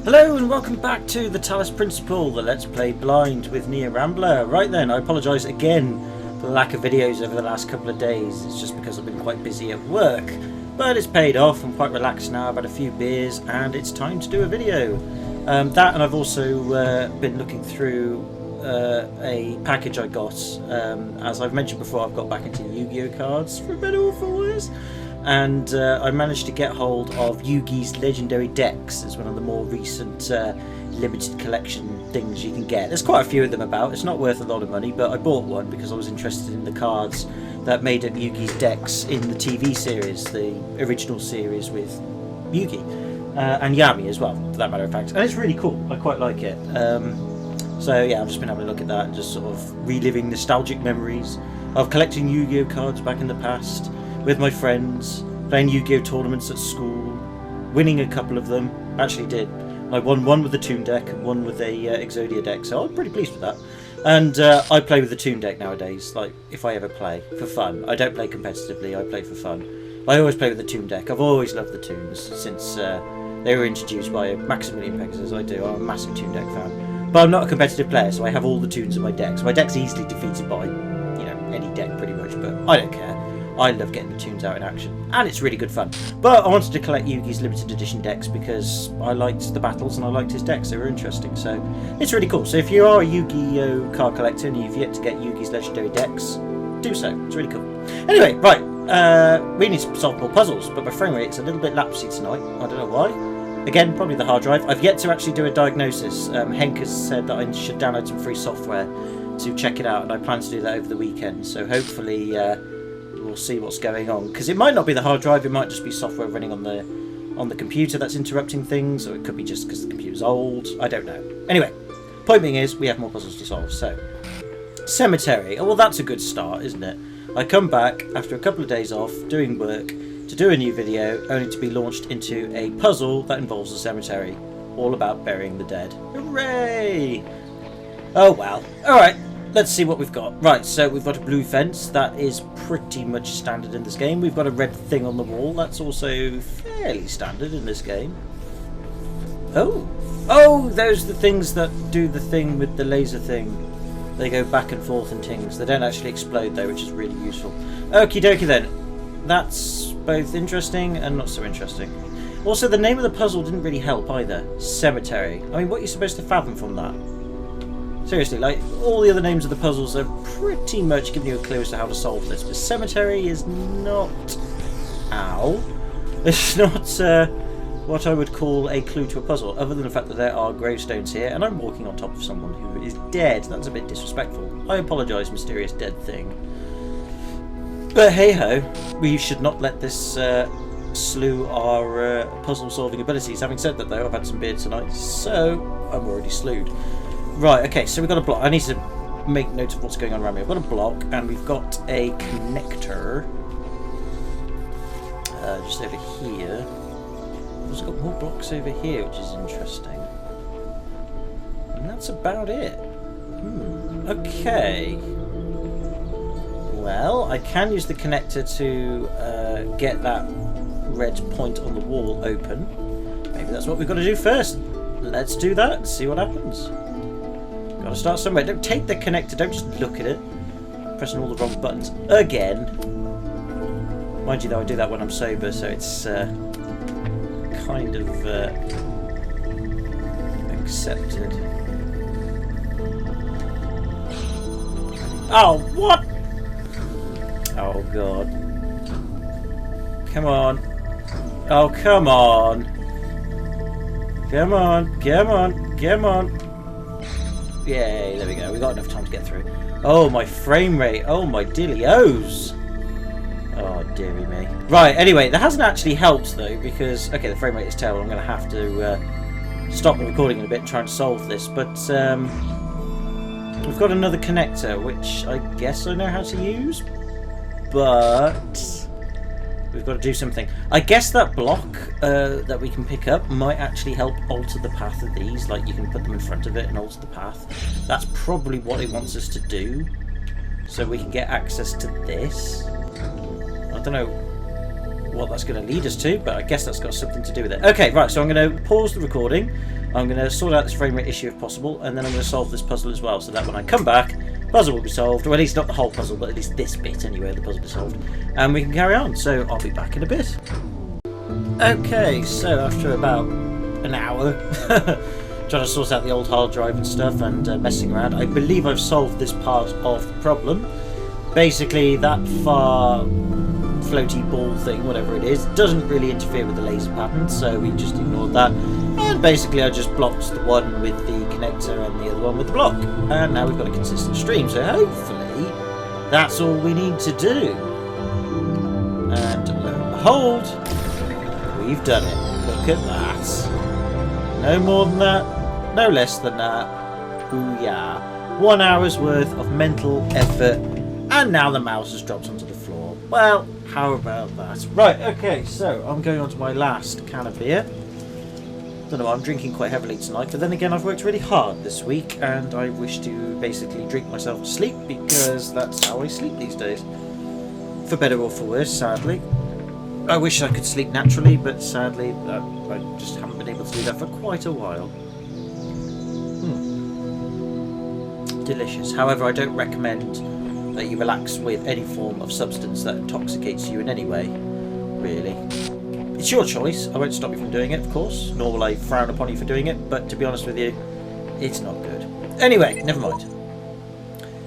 Hello and welcome back to the Talos Principle, the Let's Play Blind with me, Rambler. Right then, I apologise again for the lack of videos over the last couple of days. It's just because I've been quite busy at work. But it's paid off, I'm quite relaxed now, I've had a few beers and it's time to do a video. That, and I've also been looking through a package I got. As I've mentioned before, I've got back into Yu-Gi-Oh cards, for better or for worse. And I managed to get hold of Yugi's Legendary Decks. It's one of the more recent limited collection things you can get. There's quite a few of them about. It's not worth a lot of money, but I bought one because I was interested in the cards that made up Yugi's decks in the TV series, the original series with Yugi. And Yami as well, for that matter of fact. And it's really cool. I quite like it. So yeah, I've just been having a look at that and just sort of reliving nostalgic memories of collecting Yu-Gi-Oh cards back in the past, with my friends, playing Yu-Gi-Oh tournaments at school, winning a couple of them. Actually did. I won one with the Toon deck and one with a Exodia deck, so I'm pretty pleased with that. And I play with the Toon deck nowadays, like if I ever play, for fun. I don't play competitively, I play for fun. I always play with the Toon deck. I've always loved the Toons since they were introduced by Maximilian Pegasus. I'm a massive Toon deck fan. But I'm not a competitive player, so I have all the Toons in my deck. So my deck's easily defeated by, any deck pretty much, but I don't care. I love getting the Toons out in action, and it's really good fun. But I wanted to collect Yugi's limited edition decks because I liked the battles and I liked his decks, they were interesting, so it's really cool. So if you are a Yu-Gi-Oh card collector and you've yet to get Yugi's legendary decks, do so, it's really cool. Anyway, right, we need to solve more puzzles, but my frame rate's a little bit lapsy tonight, I don't know why. Again, probably the hard drive. I've yet to actually do a diagnosis. Henk has said that I should download some free software to check it out, and I plan to do that over the weekend, so hopefully we'll see what's going on, because it might not be the hard drive, it might just be software running on the computer that's interrupting things, or it could be just because the computer's old, I don't know. Anyway, point being is we have more puzzles to solve. So cemetery, oh well, that's a good start, isn't it? I come back after a couple of days off doing work to do a new video, only to be launched into a puzzle that involves a cemetery, all about burying the dead. Hooray! Oh well, alright. Let's see what we've got. Right, so we've got a blue fence. That is pretty much standard in this game. We've got a red thing on the wall. That's also fairly standard in this game. Oh! Oh, those are the things that do the thing with the laser thing. They go back and forth and things. They don't actually explode though, which is really useful. Okie dokie then. That's both interesting and not so interesting. Also, the name of the puzzle didn't really help either. Cemetery. I mean, what are you supposed to fathom from that? Seriously, like, all the other names of the puzzles are pretty much giving you a clue as to how to solve this, but cemetery is not... Ow. It's not what I would call a clue to a puzzle, other than the fact that there are gravestones here, and I'm walking on top of someone who is dead. That's a bit disrespectful. I apologise, mysterious dead thing. But hey-ho, we should not let this slew our puzzle-solving abilities. Having said that, though, I've had some beer tonight, so I'm already slewed. Right, okay, so we've got a block. I need to make note of what's going on around me. I've got a block, and we've got a connector. Just over here. We've got more blocks over here, which is interesting. And that's about it. Okay. Well, I can use the connector to get that red point on the wall open. Maybe that's what we've got to do first. Let's do that and see what happens. Gotta start somewhere. Don't take the connector, don't just look at it. Pressing all the wrong buttons again. Mind you though, I do that when I'm sober, so it's kind of accepted. Oh, what? Oh god. Come on. Oh, come on. Come on, come on, come on. Yay, there we go. We got enough time to get through. Oh, my frame rate. Oh, my dilly-os. Oh, dearie me. Right, anyway, that hasn't actually helped, though, because... Okay, the frame rate is terrible. I'm going to have to stop the recording in a bit and try and solve this. But we've got another connector, which I guess I know how to use. But... we've got to do something. I guess that block that we can pick up might actually help alter the path of these. Like, you can put them in front of it and alter the path. That's probably what it wants us to do. So we can get access to this. I don't know what that's going to lead us to, but I guess that's got something to do with it. Okay, right, so I'm going to pause the recording. I'm going to sort out this frame rate issue if possible, and then I'm going to solve this puzzle as well, so that when I come back, puzzle will be solved, or at least not the whole puzzle, but at least this bit anyway, the puzzle will be solved, and we can carry on. So I'll be back in a bit. Okay, so after about an hour trying to sort out the old hard drive and stuff and messing around, I believe I've solved this part of the problem. Basically, that far floaty ball thing, whatever it is, doesn't really interfere with the laser pattern, so we just ignored that. And basically I just blocked the one with the connector and the other one with the block. And now we've got a consistent stream, so hopefully that's all we need to do. And lo and behold, we've done it. Look at that. No more than that, no less than that. Ooh yeah. 1 hour's worth of mental effort, and now the mouse has dropped onto the floor. Well, how about that? Right, okay, so I'm going on to my last can of beer. Don't know, I'm drinking quite heavily tonight, but then again I've worked really hard this week and I wish to basically drink myself to sleep because that's how I sleep these days. For better or for worse, sadly. I wish I could sleep naturally, but sadly I just haven't been able to do that for quite a while. Delicious. However, I don't recommend that you relax with any form of substance that intoxicates you in any way, really. It's your choice. I won't stop you from doing it, of course, nor will I frown upon you for doing it, but to be honest with you, it's not good. Anyway, never mind.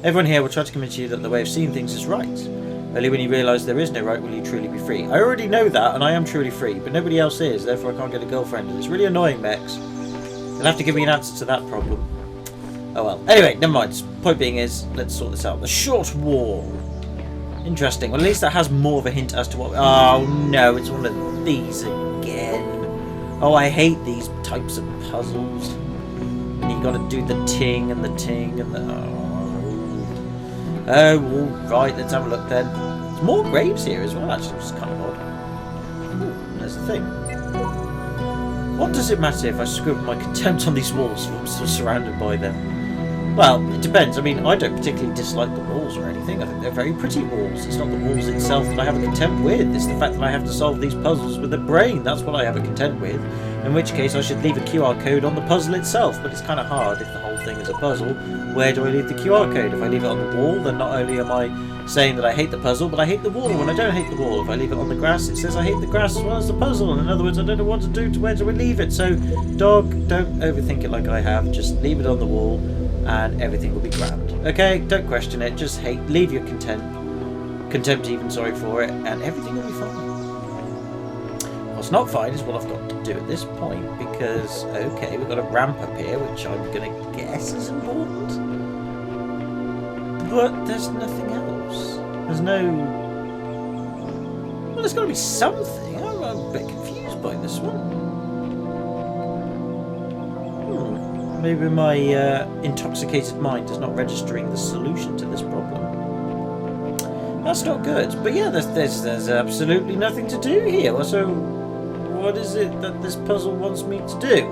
Everyone here will try to convince you that the way of seeing things is right. Only when you realise there is no right will you truly be free. I already know that, and I am truly free, but nobody else is, therefore I can't get a girlfriend, and it's really annoying, Mex. You'll have to give me an answer to that problem. Oh well. Anyway, never mind. Point being is, let's sort this out. The short wall. Interesting. Well, at least that has more of a hint as to what... Oh no, it's one of these again. Oh, I hate these types of puzzles. And you got to do the ting and the ting and the... Oh, alright, let's have a look then. There's more graves here as well, actually, which is kind of odd. Ooh, there's the thing. What does it matter if I scribble my contempt on these walls if I'm still surrounded by them? Well, it depends. I mean, I don't particularly dislike the walls or anything. I think they're very pretty walls. It's not the walls itself that I have a contempt with. It's the fact that I have to solve these puzzles with the brain. That's what I have a contempt with. In which case, I should leave a QR code on the puzzle itself. But it's kind of hard if the whole thing is a puzzle. Where do I leave the QR code? If I leave it on the wall, then not only am I saying that I hate the puzzle, but I hate the wall when I don't hate the wall. If I leave it on the grass, it says I hate the grass as well as the puzzle. And in other words, I don't know what to do. Where do I leave it? So, dog, don't overthink it like I have. Just leave it on the wall. And everything will be grand. Okay, don't question it, just leave your contempt even, sorry for it, and everything will be fine. What's not fine is what I've got to do at this point, because, okay, we've got a ramp up here, which I'm going to guess is important. But there's nothing else. There's no... Well, there's got to be something. I'm a bit confused by this one. Maybe my intoxicated mind is not registering the solution to this problem. That's not good. But yeah, there's absolutely nothing to do here. So what is it that this puzzle wants me to do?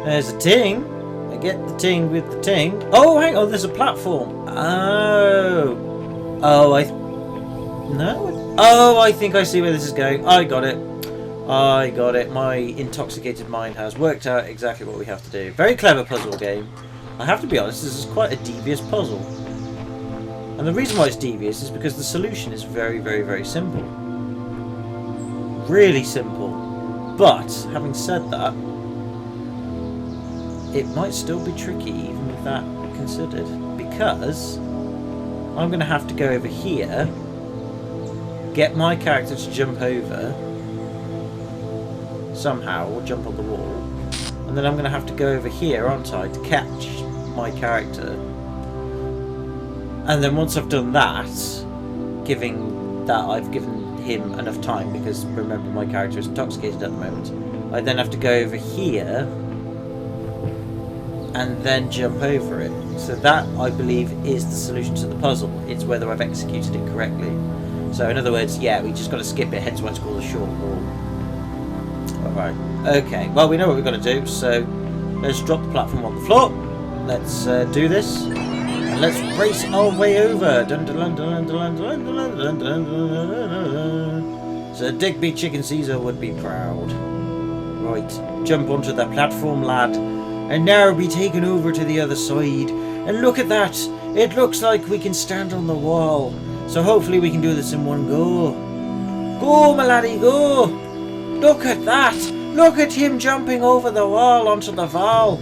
There's a ting. I get the ting with the ting. Oh, hang on. There's a platform. Oh. Oh, no. Oh, I think I see where this is going. I got it. I got it. My intoxicated mind has worked out exactly what we have to do. Very clever puzzle game. I have to be honest, this is quite a devious puzzle. And the reason why it's devious is because the solution is very, very, very simple. Really simple. But, having said that, it might still be tricky even with that considered. Because I'm going to have to go over here, get my character to jump over somehow, or jump on the wall, and then I'm going to have to go over here, aren't I, to catch my character. And then once I've done that, giving that I've given him enough time, because remember my character is intoxicated at the moment, I then have to go over here and then jump over it. So that, I believe, is the solution to the puzzle. It's whether I've executed it correctly. So in other words, yeah, we just got to skip it, hence why it's called a short wall. Alright, okay, well we know what we've got to do, so let's drop the platform on the floor, let's do this, and let's race our way over. Sir Digby Chicken Caesar would be proud. Right, jump onto the platform, lad. And now be taken over to the other side. And look at that. It looks like we can stand on the wall. So hopefully we can do this in one go. Go, my laddie, go. Look at that. Look at him jumping over the wall onto the wall.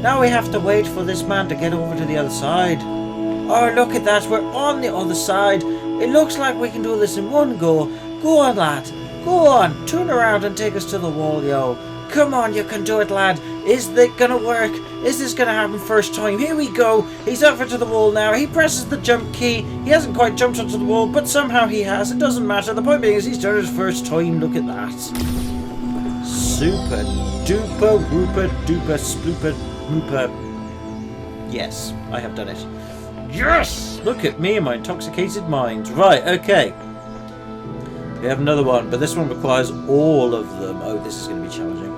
Now we have to wait for this man to get over to the other side. Oh, look at that. We're on the other side. It looks like we can do this in one go. Go on, lad. Go on. Turn around and take us to the wall, yo. Come on, you can do it, lad. Is it gonna work? Is this gonna happen first time? Here we go. He's over to the wall now. He presses the jump key. He hasn't quite jumped onto the wall, but somehow he has. It doesn't matter. The point being is he's done it his first time. Look at that. Super duper whooper duper spooper whooper. Yes, I have done it. Yes! Look at me and my intoxicated mind. Right, okay. We have another one, but this one requires all of them. Oh, this is going to be challenging.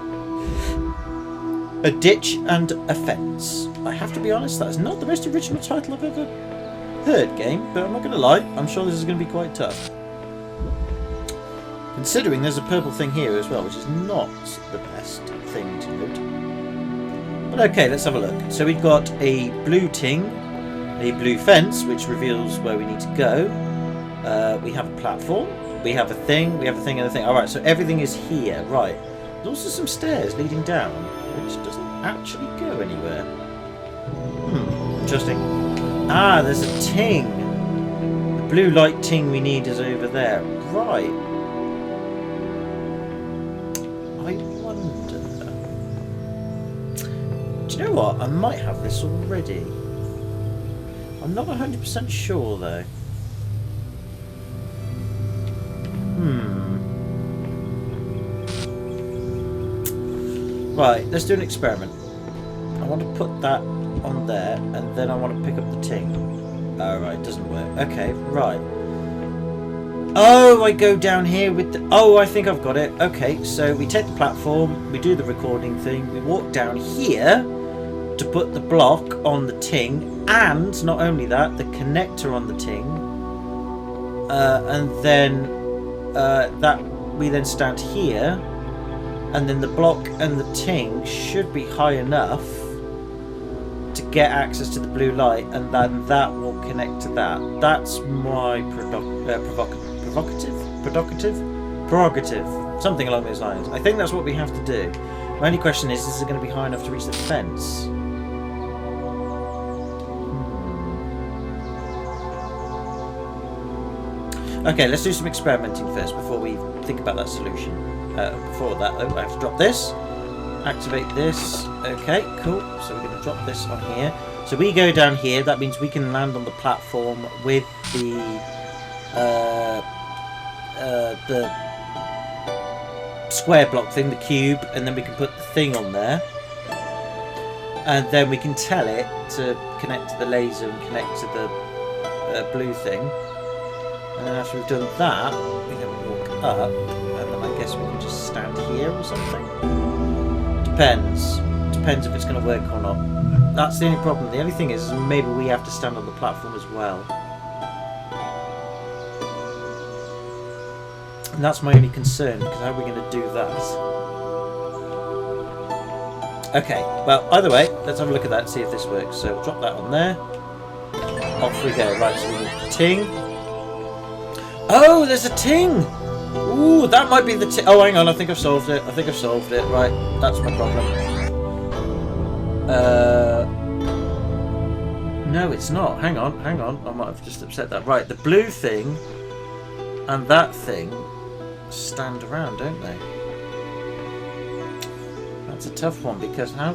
A ditch and a fence. I have to be honest, that is not the most original title I've ever heard, game, but I'm not going to lie. I'm sure this is going to be quite tough. Considering there's a purple thing here as well, which is not the best thing to note. But okay, let's have a look. So we've got a blue ting, a blue fence, which reveals where we need to go. We have a platform. We have a thing, and a thing. Alright, so everything is here. Right. There's also some stairs leading down, which doesn't actually go anywhere. Interesting. Ah, there's a ting. The blue light ting we need is over there. Right. I wonder... Do you know what? I might have this already. I'm not 100% sure, though. Right, let's do an experiment. I want to put that on there, and then I want to pick up the ting. Oh, right, it doesn't work. Okay, right. Oh, I go down here with the... Oh, I think I've got it. Okay, so we take the platform, we do the recording thing, we walk down here to put the block on the ting, and not only that, the connector on the ting, and then we then stand here. And then the block and the ting should be high enough to get access to the blue light, and then that will connect to that. That's my prerogative, something along those lines. I think that's what we have to do. My only question is it going to be high enough to reach the fence? Okay, let's do some experimenting first before we think about that solution. Before that, I have to drop this, activate this. Okay, cool. So we're going to drop this on here. So we go down here. That means we can land on the platform with the square block thing, the cube, and then we can put the thing on there. And then we can tell it to connect to the laser and connect to the blue thing. And then after we've done that, we can walk up. I guess we can just stand here or something. Depends. Depends if it's going to work or not. That's the only problem. The only thing is maybe we have to stand on the platform as well. And that's my only concern, because how are we going to do that? Okay, well, either way, let's have a look at that and see if this works. So we'll drop that on there. Off we go. Right, so we need the ting. Oh, there's a ting! Ooh, that might be the ting. Oh, hang on, I think I've solved it. Right, that's my problem. No, it's not. Hang on. I might have just upset that. Right, the blue thing and that thing stand around, don't they? That's a tough one, because how...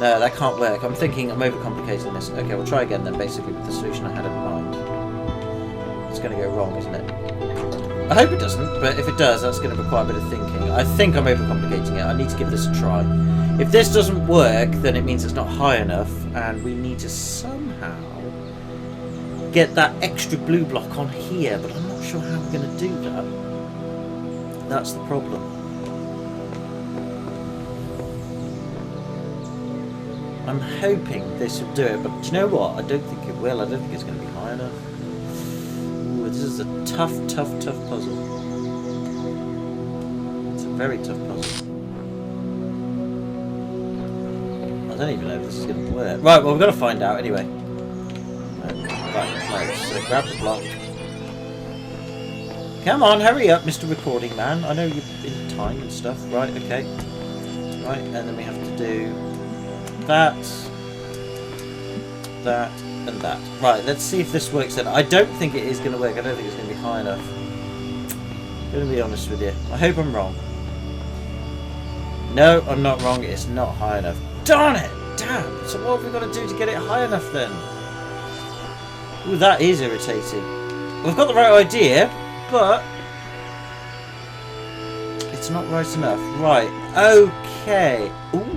No, that can't work. I'm thinking I'm overcomplicating this. Okay, we'll try again then, basically, with the solution I had in mind. It's going to go wrong, isn't it? I hope it doesn't, but if it does, that's going to require a bit of thinking. I think I'm overcomplicating it. I need to give this a try. If this doesn't work, then it means it's not high enough, and we need to somehow get that extra blue block on here, but I'm not sure how we're going to do that. That's the problem. I'm hoping this will do it, but do you know what? I don't think it will. I don't think it's going to be high enough. Ooh, this is a tough puzzle. It's a very tough puzzle. I don't even know if this is going to work. Right, well, we've got to find out anyway. Right, so grab the block. Come on, hurry up, Mr. Recording Man. I know you're in time and stuff. Right, okay. Right, and then we have to do that, that, and that. Right, let's see if this works then. I don't think it is going to work. I don't think it's going to be high enough. I'm going to be honest with you. I hope I'm wrong. No, I'm not wrong. It's not high enough. Darn it! Damn! So what have we got to do to get it high enough then? Ooh, that is irritating. We've got the right idea, but it's not right enough. Right, okay. Ooh.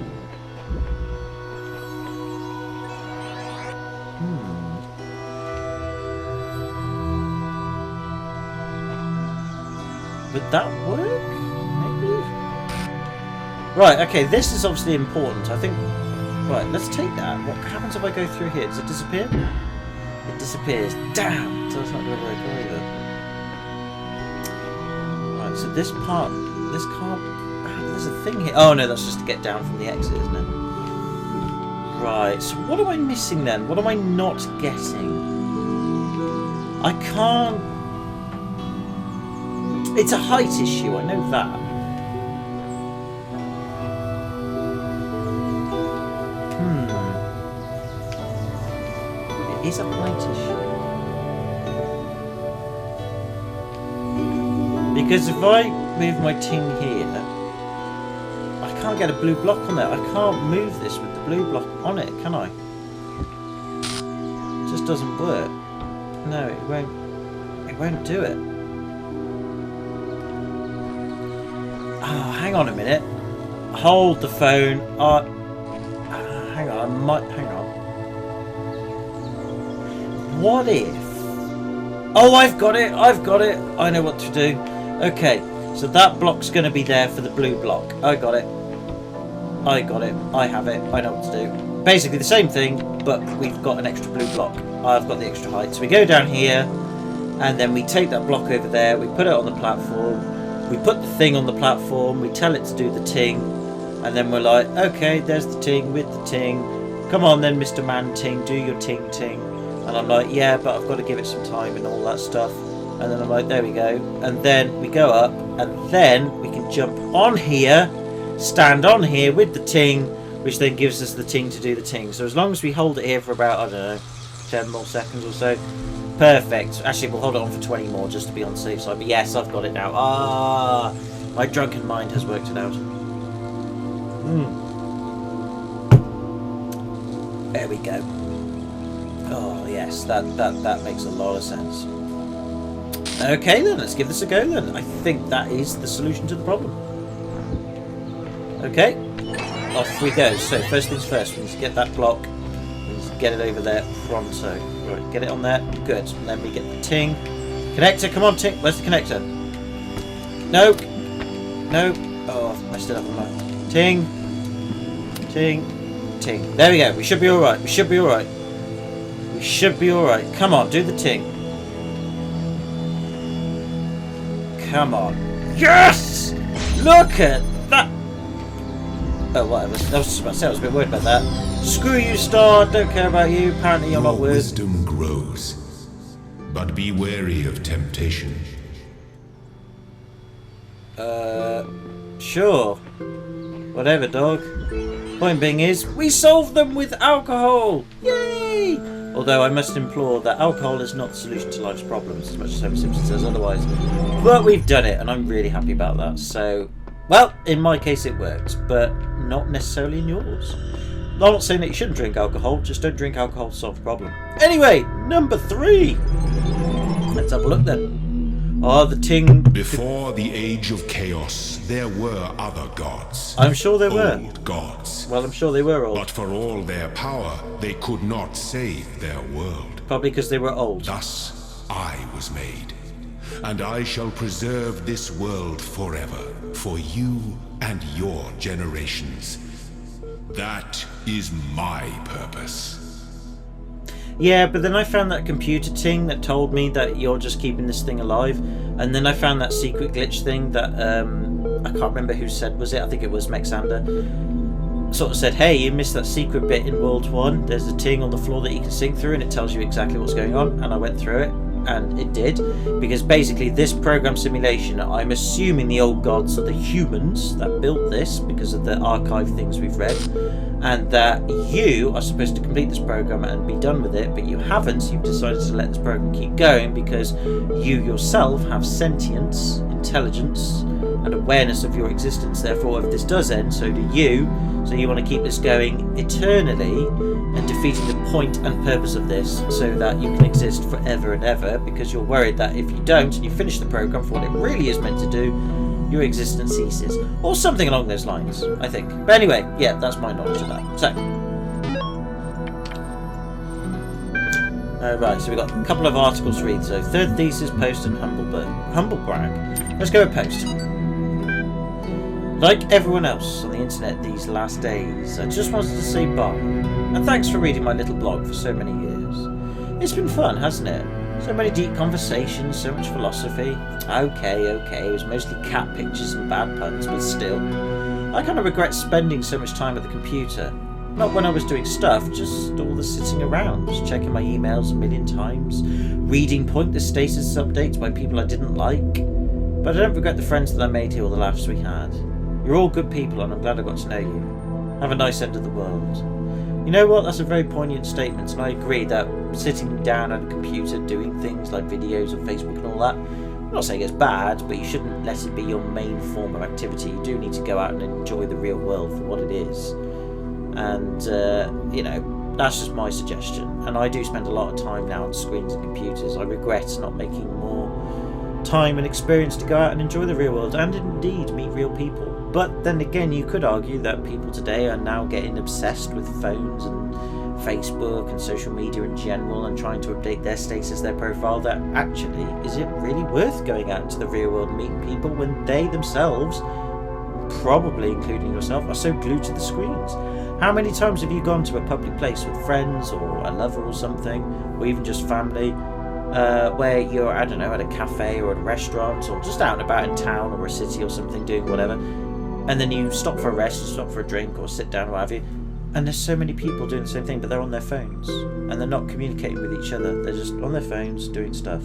Would that work? Maybe? Right, okay, this is obviously important. I think... Right, let's take that. What happens if I go through here? Does it disappear? It disappears. Damn! So it's not going to work either. Right, so this part... This can't... There's a thing here. Oh, no, that's just to get down from the exit, isn't it? Right, so what am I missing then? What am I not getting? I can't... It's a height issue, I know that. It is a height issue. Because if I move my ting here, I can't get a blue block on there. I can't move this with the blue block on it, can I? It just doesn't work. No, it won't do it. Oh, hang on a minute. Hold the phone. Hang on, I might... Hang on. What if... Oh, I've got it! I've got it! I know what to do. Okay, so that block's going to be there for the blue block. I got it. I got it. I have it. I know what to do. Basically the same thing, but we've got an extra blue block. I've got the extra height. So we go down here, and then we take that block over there, we put it on the platform, we put the thing on the platform, we tell it to do the ting, and then we're like, okay, there's the ting with the ting. Come on then, Mr. Man Ting, do your ting ting. And I'm like, yeah, but I've got to give it some time and all that stuff. And then I'm like, there we go. And then we go up, and then we can jump on here, stand on here with the ting, which then gives us the ting to do the ting. So as long as we hold it here for about, I don't know, 10 more seconds or so. Perfect. Actually, we'll hold it on for 20 more just to be on the safe side. But yes, I've got it now. Ah, my drunken mind has worked it out. There we go. Oh yes, that makes a lot of sense. Okay then, let's give this a go then. I think that is the solution to the problem. Okay, off we go. So first things first, we need to get that block. We need to get it over there pronto. Right, get it on there. Good. And then we get the ting. Connector, come on ting. Where's the connector? No. No. Oh, I've messed it up on my ting. Ting. Ting. There we go. We should be alright. We should be alright. We should be alright. Come on, do the ting. Come on. Yes! Look at that! Oh, whatever. I was just about to say, I was a bit worried about that. Screw you, Star. Don't care about you. Apparently you're not worth. Wisdom grows, but be wary of temptation. Sure. Whatever, dog. Point being is, we solved them with alcohol! Yay! Although I must implore that alcohol is not the solution to life's problems, as much as Homer Simpson says otherwise. But we've done it, and I'm really happy about that. So, well, in my case it works, but not necessarily in yours. I'm not saying that you shouldn't drink alcohol, just don't drink alcohol to solve the problem. Anyway, number 3! Let's have a look then. Oh, the ting... Before the age of chaos, there were other gods. I'm sure there were. Old gods. Well, I'm sure they were old. But for all their power, they could not save their world. Probably because they were old. Thus, I was made. And I shall preserve this world forever, for you and your generations. That is my purpose. Yeah, but then I found that computer thing that told me that you're just keeping this thing alive, and then I found that secret glitch thing that I can't remember who said, was it? I think it was Mexander. Sort of said, hey, you missed that secret bit in World 1. There's a thing on the floor that you can sing through and it tells you exactly what's going on. And I went through it and it did. Because basically this program simulation, I'm assuming the old gods are the humans that built this because of the archive things we've read. And that you are supposed to complete this program and be done with it, but you haven't. So you've decided to let this program keep going because you yourself have sentience, intelligence, and awareness of your existence. Therefore, if this does end, so do you. So you want to keep this going eternally and defeating the point and purpose of this so that you can exist forever and ever, because you're worried that if you don't and you finish the program for what it really is meant to do, your existence ceases. Or something along those lines, I think. But anyway, yeah, that's my knowledge of that. So, right, so we've got a couple of articles to read. So, third thesis, post, and humble brag. Let's go with post. Like everyone else on the internet these last days, I just wanted to say bye. And thanks for reading my little blog for so many years. It's been fun, hasn't it? So many deep conversations, so much philosophy. Okay, it was mostly cat pictures and bad puns, but still. I kind of regret spending so much time at the computer. Not when I was doing stuff, just all the sitting around, just checking my emails a million times, reading pointless status updates by people I didn't like. But I don't regret the friends that I made here or the laughs we had. You're all good people and I'm glad I got to know you. Have a nice end of the world. You know what, that's a very poignant statement, and I agree that sitting down at a computer doing things like videos on Facebook and all that, I'm not saying it's bad, but you shouldn't let it be your main form of activity. You do need to go out and enjoy the real world for what it is. And, you know, that's just my suggestion. And I do spend a lot of time now on screens and computers. I regret not making more time and experience to go out and enjoy the real world and indeed meet real people. But then again, you could argue that people today are now getting obsessed with phones and Facebook and social media in general and trying to update their status, their profile, that actually, is it really worth going out into the real world and meeting people when they themselves, probably including yourself, are so glued to the screens? How many times have you gone to a public place with friends or a lover or something, or even just family, where you're, I don't know, at a cafe or at a restaurant or just out and about in town or a city or something doing whatever, and then you stop for a rest, you stop for a drink or sit down or what have you, and there's so many people doing the same thing, but they're on their phones and they're not communicating with each other, they're just on their phones doing stuff.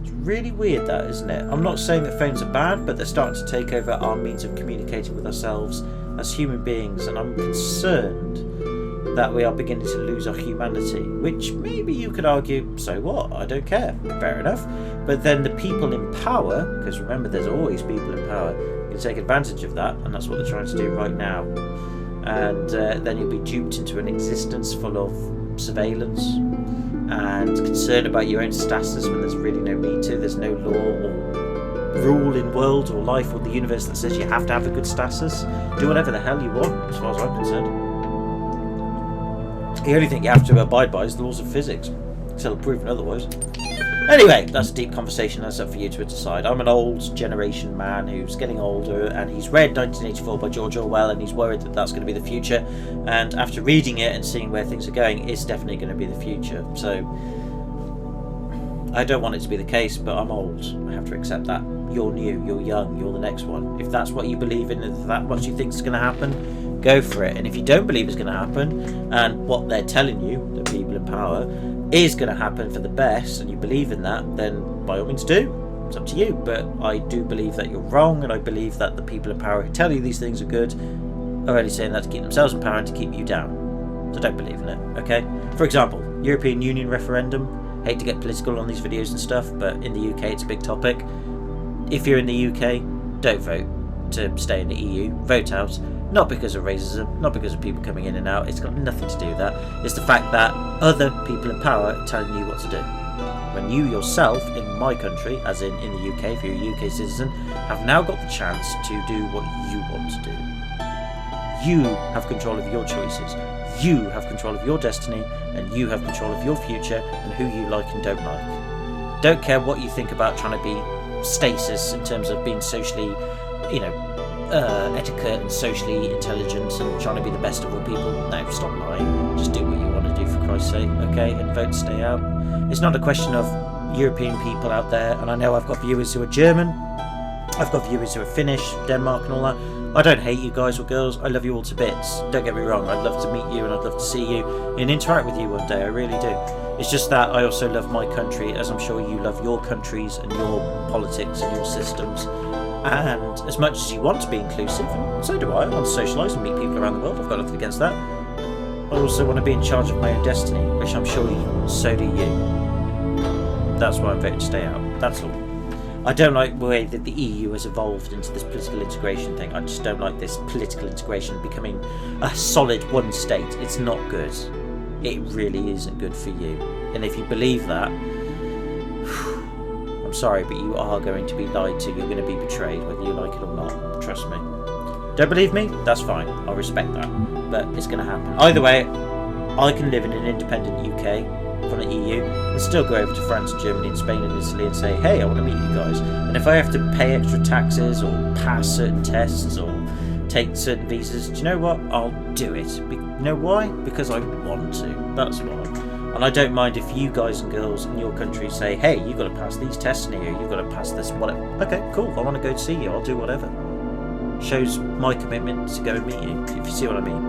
It's really weird, that, isn't it? I'm not saying that phones are bad, but they're starting to take over our means of communicating with ourselves as human beings, and I'm concerned that we are beginning to lose our humanity, which maybe you could argue, so what, I don't care, fair enough. But then the people in power, because remember there's always people in power, can take advantage of that, and that's what they're trying to do right now. And then you'll be duped into an existence full of surveillance and concern about your own status when there's really no need to. There's no law or rule in world or life or the universe that says you have to have a good status. Do whatever the hell you want, as far as I'm concerned. The only thing you have to abide by is the laws of physics, until proven otherwise. Anyway, that's a deep conversation. That's up for you to decide. I'm an old generation man who's getting older, and he's read 1984 by George Orwell, and he's worried that that's going to be the future. And after reading it and seeing where things are going, it's definitely going to be the future. So I don't want it to be the case, but I'm old. I have to accept that. You're new, you're young, you're the next one. If that's what you believe in, if that's what you think is going to happen, go for it. And if you don't believe it's going to happen, and what they're telling you, the people in power, is going to happen for the best, and you believe in that, then by all means do. It's up to you. But I do believe that you're wrong, and I believe that the people in power who tell you these things are good are only saying that to keep themselves in power and to keep you down. So don't believe in it, okay? For example, European Union referendum. Hate to get political on these videos and stuff, but in the UK it's a big topic. If you're in the UK, don't vote to stay in the EU. Vote out. Not because of racism, not because of people coming in and out. It's got nothing to do with that. It's the fact that other people in power are telling you what to do. When you yourself, in my country, as in the UK, if you're a UK citizen, have now got the chance to do what you want to do. You have control of your choices. You have control of your destiny, and you have control of your future and who you like and don't like. Don't care what you think about trying to be stasis in terms of being socially, etiquette and socially intelligent and trying to be the best of all people. No, stop lying. Just do what you want to do, for Christ's sake, okay? And vote to stay out. It's not a question of European people out there, and I know I've got viewers who are German, I've got viewers who are Finnish, Denmark and all that. I don't hate you guys or girls, I love you all to bits. Don't get me wrong, I'd love to meet you and I'd love to see you and interact with you one day, I really do. It's just that I also love my country, as I'm sure you love your countries and your politics and your systems. And as much as you want to be inclusive, and so do I want to socialise and meet people around the world, I've got nothing against that. I also want to be in charge of my own destiny, which I'm sure so do you. That's why I'm voting to stay out, that's all. I don't like the way that the EU has evolved into this political integration thing. I just don't like this political integration becoming a solid one state. It's not good. It really isn't good for you. And if you believe that, I'm sorry, but you are going to be lied to. You're going to be betrayed, whether you like it or not. Trust me. Don't believe me? That's fine. I'll respect that. But it's going to happen. Either way, I can live in an independent UK from the EU and still go over to France, Germany and Spain and Italy and say, hey, I want to meet you guys. And if I have to pay extra taxes or pass certain tests or take certain visas, do you know what? I'll do it. You know why? Because I want to. That's why. And I don't mind if you guys and girls in your country say, hey, you've got to pass these tests in here, you've got to pass this, whatever. Okay, cool, I want to go to see you, I'll do whatever. Shows my commitment to go and meet you, if you see what I mean.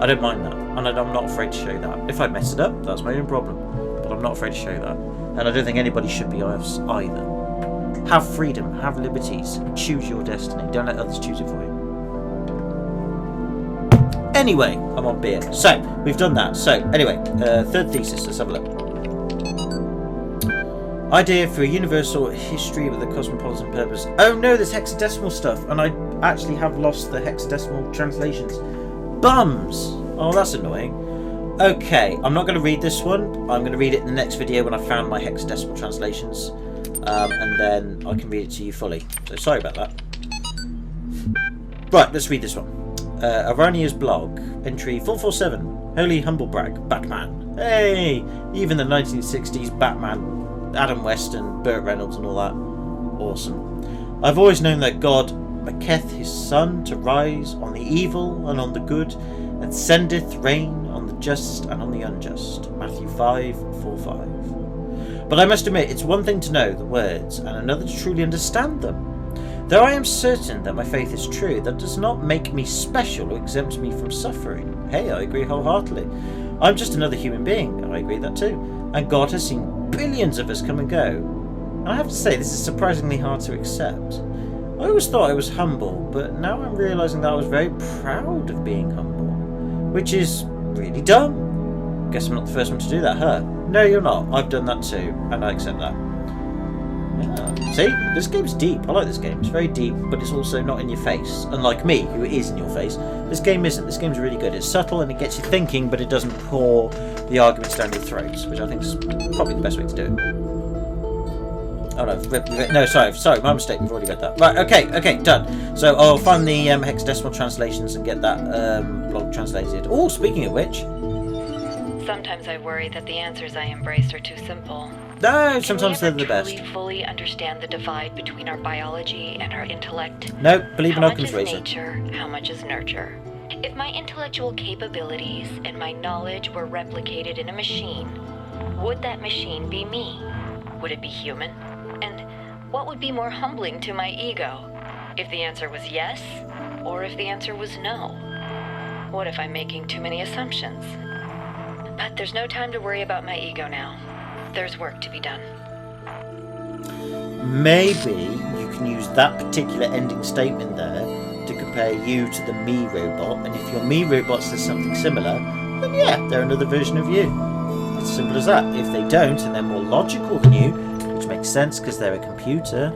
I don't mind that, and I'm not afraid to show that. If I mess it up, that's my own problem. But I'm not afraid to show that. And I don't think anybody should be either. Have freedom, have liberties, choose your destiny. Don't let others choose it for you. Anyway, I'm on beer. So, we've done that. So, anyway, third thesis, let's have a look. Idea for a universal history with a cosmopolitan purpose. Oh no, there's hexadecimal stuff, and I actually have lost the hexadecimal translations. Bums! Oh, that's annoying. Okay, I'm not going to read this one. I'm going to read it in the next video when I found my hexadecimal translations. And then I can read it to you fully. So sorry about that. Right, let's read this one. Arania's blog, entry 447. Holy humble brag, Batman. Hey! Even the 1960s Batman, Adam West and Burt Reynolds and all that. Awesome. I've always known that God maketh his sun to rise on the evil and on the good, and sendeth rain on the just and on the unjust. Matthew 5:4-5. But I must admit, it's one thing to know the words, and another to truly understand them. Though I am certain that my faith is true, that does not make me special or exempt me from suffering. Hey, I agree wholeheartedly. I'm just another human being. I agree that too. And God has seen billions of us come and go. And I have to say, this is surprisingly hard to accept. I always thought I was humble, but now I'm realising that I was very proud of being humble. Which is really dumb. Guess I'm not the first one to do that, huh? No, you're not. I've done that too, and I accept that. Yeah. See? This game's deep. I like this game. It's very deep, but it's also not in your face. Unlike me, who is in your face, this game isn't. This game's really good. It's subtle and it gets you thinking, but it doesn't pour the arguments down your throats, which I think is probably the best way to do it. Oh no, no, sorry, my mistake, we've already read that. Right, okay, done. So I'll find the hexadecimal translations and get that blog translated. Oh, speaking of which... Sometimes I worry that the answers I embrace are too simple. No, sometimes they're the best. Can we ever truly fully understand the divide between our biology and our intellect? No, believe in Occam's razor. How much is nature, how much is nurture? If my intellectual capabilities and my knowledge were replicated in a machine, would that machine be me? Would it be human? And what would be more humbling to my ego? If the answer was yes, or if the answer was no? What if I'm making too many assumptions? But there's no time to worry about my ego now. There's work to be done. Maybe you can use that particular ending statement there to compare you to the me robot, and if your me robot says something similar, then yeah, they're another version of you. It's as simple as that. If they don't, and they're more logical than you, which makes sense because they're a computer,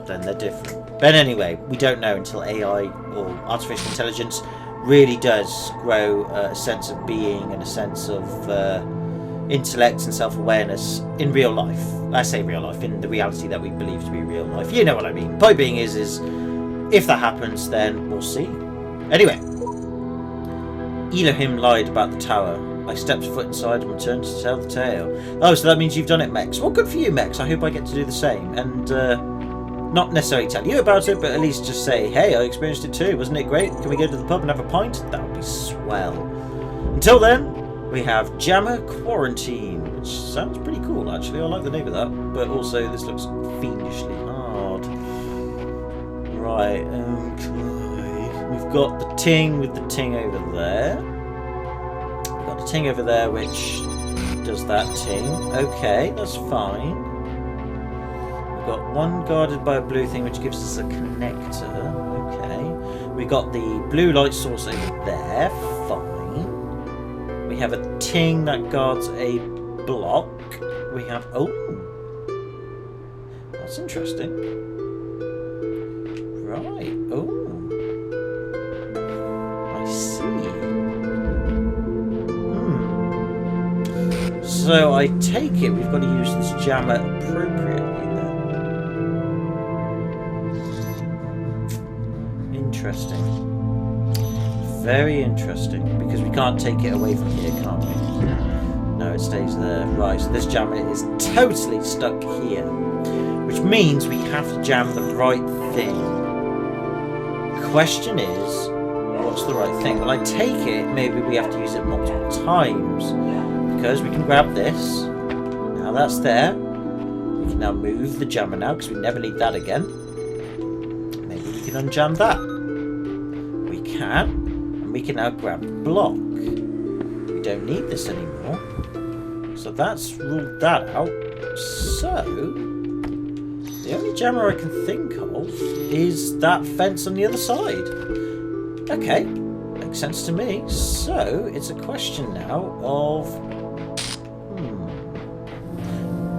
then they're different. But anyway, we don't know until AI or artificial intelligence really does grow a sense of being and a sense of intellect and self-awareness in real life. I say real life, in the reality that we believe to be real life. You know what I mean. Point being is if that happens, then we'll see. Anyway, Elohim lied about the tower. I stepped foot inside and returned to tell the tale. Oh, so that means you've done it, Mex. Well, good for you, Mex. I hope I get to do the same. And not necessarily tell you about it, but at least just say, hey, I experienced it too. Wasn't it great? Can we go to the pub and have a pint? That would be swell. Until then, we have Jammer Quarantine, which sounds pretty cool, actually. I like the name of that. But also, this looks fiendishly hard. Right, okay. We've got the ting with the ting over there. We've got the ting over there, which does that ting. Okay, that's fine. Got one guarded by a blue thing, which gives us a connector. Okay. We got the blue light source over there. Fine. We have a ting that guards a block. We have... Oh! That's interesting. Right. Oh. I see. So I take it we've got to use this jammer appropriately. Interesting. Very interesting. Because we can't take it away from here, can't we? No, it stays there. Right, so this jammer is totally stuck here. Which means we have to jam the right thing. Question is, what's the right thing? Well, I take it maybe we have to use it multiple times. Because we can grab this. Now that's there. We can now move the jammer now, because we never need that again. Maybe we can unjam that. And we can now grab the block. We don't need this anymore, so that's ruled that out. So the only jammer I can think of is that fence on the other side. Okay, makes sense to me. So it's a question now of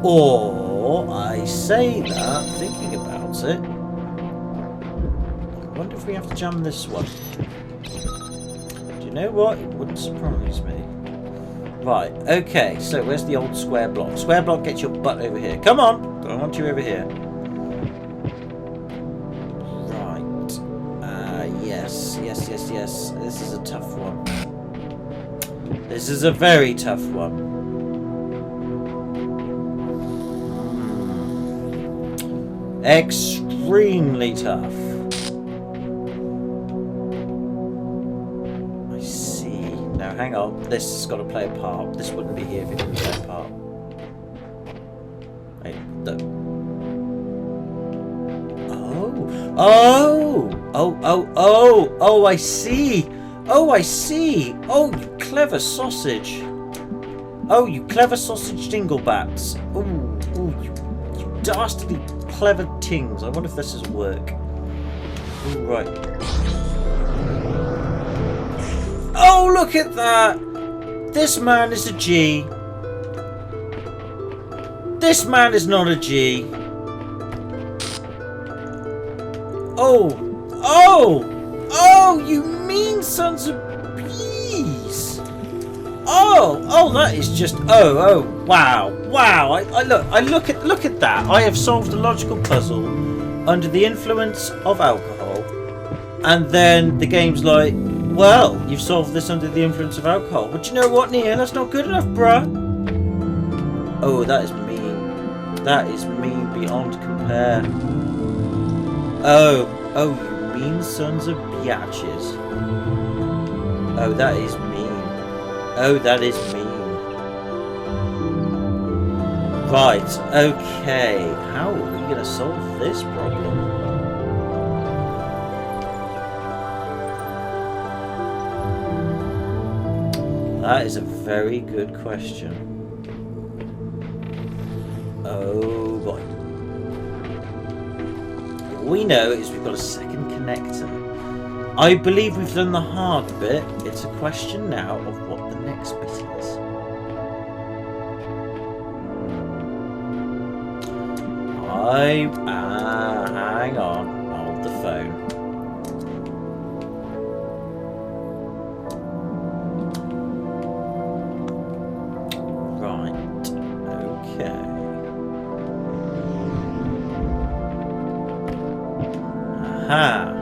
or I say that thinking about it, I wonder if we have to jam this one. Do you know what? It wouldn't surprise me. Right, okay, so where's the old square block? Square block, get your butt over here. Come on! I want you over here. Right. Yes. This is a tough one. This is a very tough one. Extremely tough. I see. Now hang on. This has got to play a part. This wouldn't be here if it didn't play a part. Wait, no. Oh, I see. Oh, I see. Oh, you clever sausage. Oh, you clever sausage dinglebats. Oh, you dastardly clever tings. I wonder if this is work. Ooh, right. Oh, look at that! This man is a G. This man is not a G. Oh, you mean sons of bees. Oh, that is just, wow. I look at that. I have solved a logical puzzle under the influence of alcohol. And then the game's like, well, you've solved this under the influence of alcohol. But you know what, Nia? That's not good enough, bruh. Oh, that is mean. That is mean beyond compare. Oh, you mean sons of biatches. Oh, that is mean. Oh, that is mean. Right, okay. How are we going to solve this problem? That is a very good question. Oh boy. All we know is we've got a second connector. I believe we've done the hard bit. It's a question now of what the next bit is. Hang on. Hold the phone. Aha!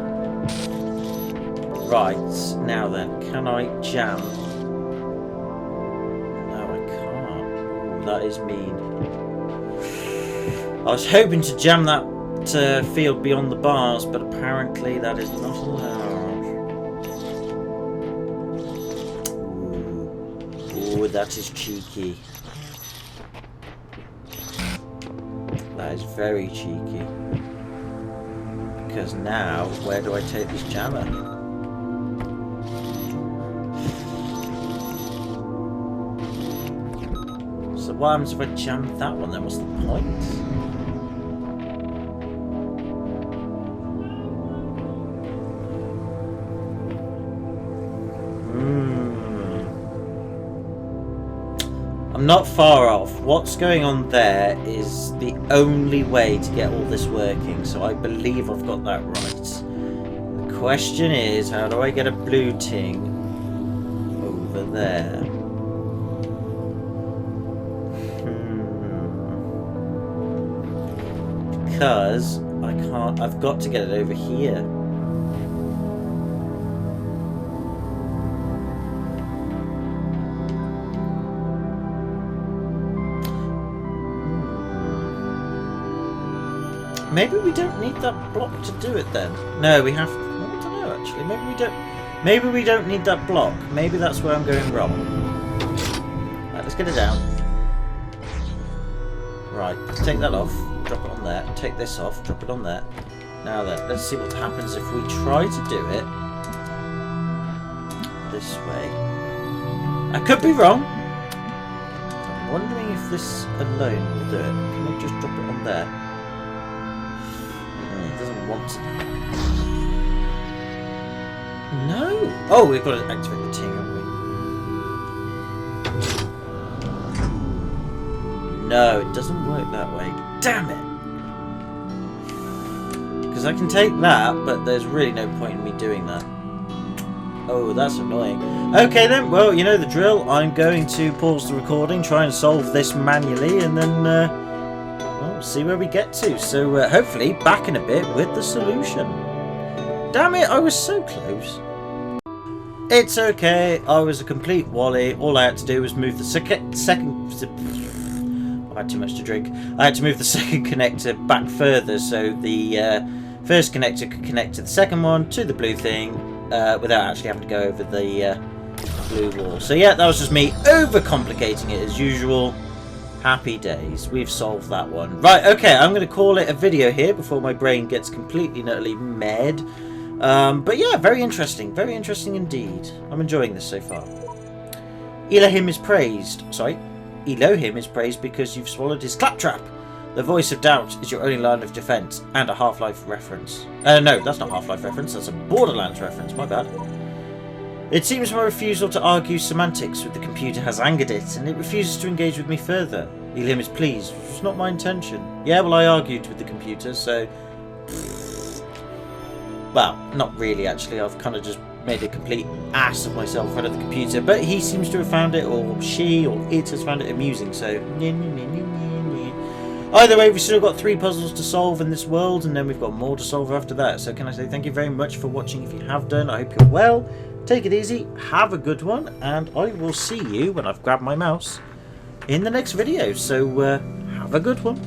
Right, now then, can I jam? No, I can't. Ooh, that is mean. I was hoping to jam that that field beyond the bars, but apparently that is not allowed. Ooh, that is cheeky. That is very cheeky. Because now, where do I take this jammer? So what happens if I jam that one then? What's the point? I'm not far off. What's going on there is the only way to get all this working, so I believe I've got that right. The question is, how do I get a blue ting over there? Because I can't, I've got to get it over here. Maybe we don't need that block to do it then. No, we have to, I don't know actually. Maybe we don't need that block. Maybe that's where I'm going wrong. Right, let's get it down. Right, take that off. Drop it on there. Take this off. Drop it on there. Now then, let's see what happens if we try to do it this way. I could be wrong. I'm wondering if this alone will do it. Can we just drop it on there? It doesn't want to. No! Oh, we've got to activate the ting, haven't we? No, it doesn't work that way. Damn it! Because I can take that, but there's really no point in me doing that. Oh, that's annoying. Okay then, well, you know the drill. I'm going to pause the recording, try and solve this manually, and then well, see where we get to. So hopefully back in a bit with the solution. Damn it, I was so close. It's okay, I was a complete wally. All I had to do was move the second... I've had too much to drink. I had to move the second connector back further so the first connector could connect to the second one, to the blue thing, without actually having to go over the blue wall. So yeah, that was just me overcomplicating it as usual. Happy days. We've solved that one. Right, okay, I'm going to call it a video here before my brain gets completely and utterly mad. But yeah, very interesting indeed. I'm enjoying this so far. Elohim is praised. Sorry. Elohim is praised because you've swallowed his claptrap. The voice of doubt is your only line of defense, and a Half-Life reference. No, that's not Half-Life reference, that's a Borderlands reference, my bad. It seems my refusal to argue semantics with the computer has angered it, and it refuses to engage with me further. Elohim is pleased. It's not my intention. Yeah, well, I argued with the computer, so... Well, not really, actually. I've kind of just made a complete ass of myself in front of the computer, but he seems to have found it, or she, or it has found it amusing, so... Either way, we've still got 3 puzzles to solve in this world, and then we've got more to solve after that. So can I say thank you very much for watching if you have done. I hope you're well. Take it easy, have a good one, and I will see you when I've grabbed my mouse in the next video. So have a good one.